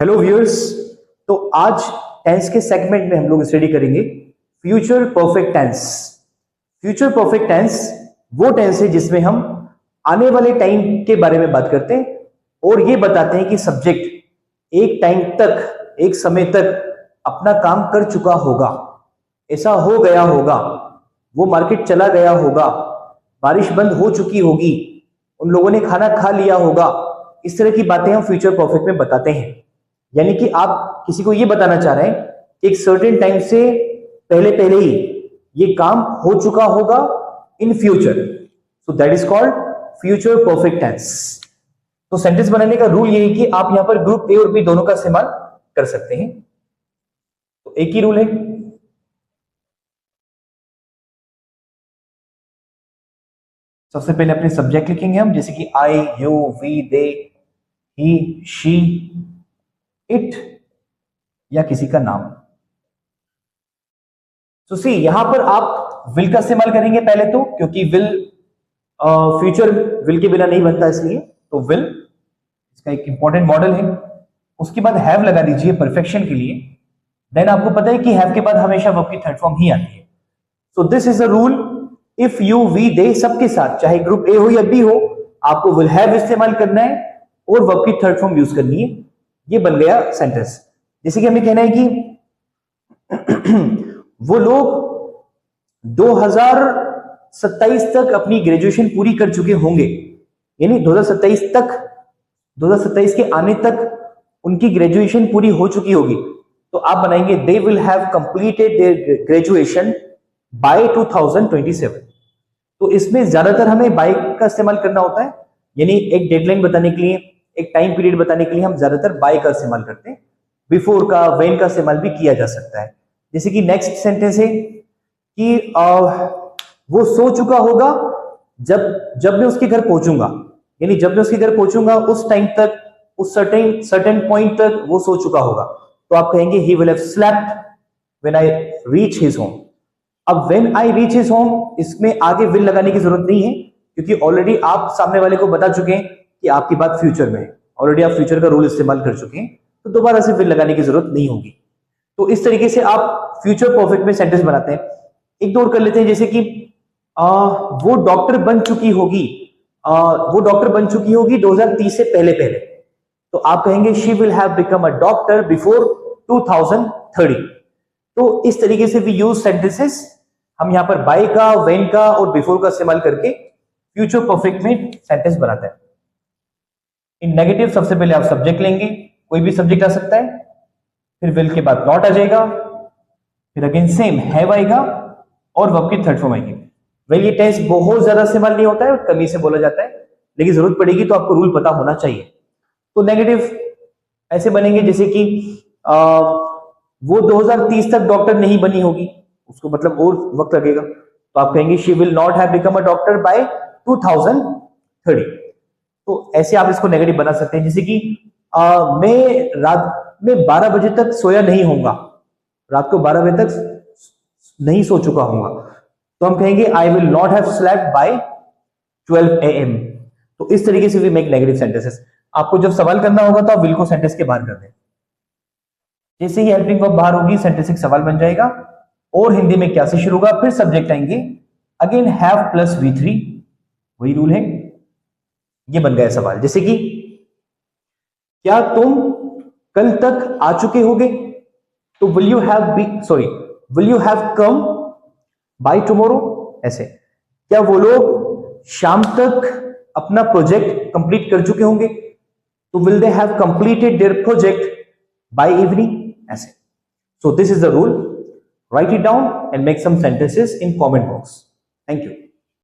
Hello viewers. तो आज tense के सेगमेंट में हम लोग स्टडी करेंगे future perfect tense. Future perfect tense वो टेंस है जिसमें हम आने वाले टाइम के बारे में बात करते हैं और ये बताते हैं कि सब्जेक्ट एक टाइम तक, एक समय तक अपना काम कर चुका होगा, ऐसा हो गया होगा, वो मार्केट चला गया होगा, बारिश बंद हो चुकी होगी, उन लोगों ने खाना खा लिया होगा। इस तरह की बातें हम फ्यूचर परफेक्ट में बताते हैं। यानी कि आप किसी को ये बताना चाह रहे हैं कि एक सर्टेन टाइम से पहले पहले ही ये काम हो चुका होगा in future. So that is called future perfect tense. तो सेंटेंस बनाने का रूल ये है कि आप यहां पर ग्रुप ए और बी दोनों का इस्तेमाल कर सकते हैं। तो एक ही रूल है। सबसे पहले अपने सब्जेक्ट लिखेंगे हम, जैसे कि I, you, we, they, he, she, it या किसी का नाम। तो सी यहां पर आप विल का इस्तेमाल करेंगे पहले तो, क्योंकि विल फ्यूचर विल के बिना नहीं बनता, इसलिए तो विल इसका एक इंपॉर्टेंट मॉडल है। उसके बाद हैव लगा दीजिए परफेक्शन के लिए। देन आपको पता है कि हैव के बाद हमेशा वर्ब की थर्ड फॉर्म ही आती है। So this is a rule. If, you, we, they सबके साथ, चाहे ग्रुप ए हो या बी हो, आपको विल हैव इस्तेमाल करना है और वर्ब की थर्ड फॉर्म यूज करनी है। ये बन गया सेंटेंस। जैसे कि हमें कहना है कि वो लोग 2027 तक अपनी ग्रेजुएशन पूरी कर चुके होंगे, यानी 2027 तक, 2027 के आने तक उनकी ग्रेजुएशन पूरी हो चुकी होगी। तो आप बनाएंगे they will have completed their graduation by 2027। तो इसमें ज्यादातर हमें बाय का इस्तेमाल करना होता है, यानी एक डेडलाइन बताने के लिए, एक टाइम पीरियड बताने के लिए हम ज्यादातर बाय का इस्तेमाल करते हैं। बिफोर का, व्हेन का इस्तेमाल भी किया जा सकता है। जैसे कि नेक्स्ट सेंटेंस है कि वो सो चुका होगा जब मैं उसके घर पहुंचूंगा, यानी जब मैं उसके घर पहुंचूंगा उस टाइम तक, उस सर्टेन पॉइंट तक वो सो चुका होगा। तो आप कहेंगे he will have slept when I reach his home. अब when I reach his home, इसमें आगे विल लगाने की जरूरत नहीं है, क्योंकि ऑलरेडी आप सामने वाले को बता चुके हैं कि आपकी बात फ्यूचर में है। ऑलरेडी आप फ्यूचर का रूल इस्तेमाल कर चुके हैं, तो दोबारा से विल लगाने की जरूरत नहीं होगी। तो इस तरीके से आप फ्यूचर परफेक्ट में सेंटेंस बनाते हैं। एक दो और कर लेते हैं, जैसे कि वो डॉक्टर बन चुकी होगी, वो डॉक्टर बन चुकी होगी 2030 से पहले पहले। तो आप कहेंगे she will have become a doctor before 2030। तो इस तरीके से वी यूज सेंटेंसेस। हम यहां पर बाय का, व्हेन का और बिफोर का इस्तेमाल करके फ्यूचर परफेक्ट में सेंटेंस बनाते हैं। इन नेगेटिव सबसे पहले आप सब्जेक्ट लेंगे, कोई भी सब्जेक्ट आ सकता है, फिर विल के बाद नॉट आ जाएगा, फिर अगेन सेम हैव आएगा और वर्ब की थर्ड फॉर्म आएगी। वेल ये टेंस बहुत ज्यादा इस्तेमाल नहीं होता है, कमी से बोला जाता है, लेकिन जरूरत पड़ेगी तो आपको रूल पता होना चाहिए। तो नेगेटिव ऐसे बनेंगे जैसे कि वो 2030 तक डॉक्टर नहीं बनी होगी, उसको मतलब और वक्त लगेगा। तो आप कहेंगे she will not have become a doctor by 2030। तो ऐसे आप इसको नेगेटिव बना सकते हैं। जैसे कि मैं रात में 12 बजे तक सोया नहीं होऊंगा, रात को 12 बजे तक नहीं सो चुका होऊंगा। तो हम कहेंगे I will not have slept by 12 AM। तो इस तरीके से भी मेक नेगेटिव सेंटेंसेस। आपको जब सवाल करना होगा तो आप विल को सेंटेंस के बाहर कर दें। जैसे ही हेल्पिंग वर्ब बाहर होगी, सेंटेंस एक सवाल बन जाएगा। और हिंदी में क्या से शुरू होगा, फिर सब्जेक्ट आएंगे, अगेन हैव प्लस V3, वही रूल है। ये बन गया सवाल। जैसे कि क्या तुम कल तक आ चुके होगे, तो will you have come by tomorrow. ऐसे क्या वो लोग शाम तक अपना प्रोजेक्ट कंप्लीट कर चुके होंगे, तो will they have completed their project by evening. ऐसे। So this is the rule. Write it down and make some sentences in comment box. Thank you.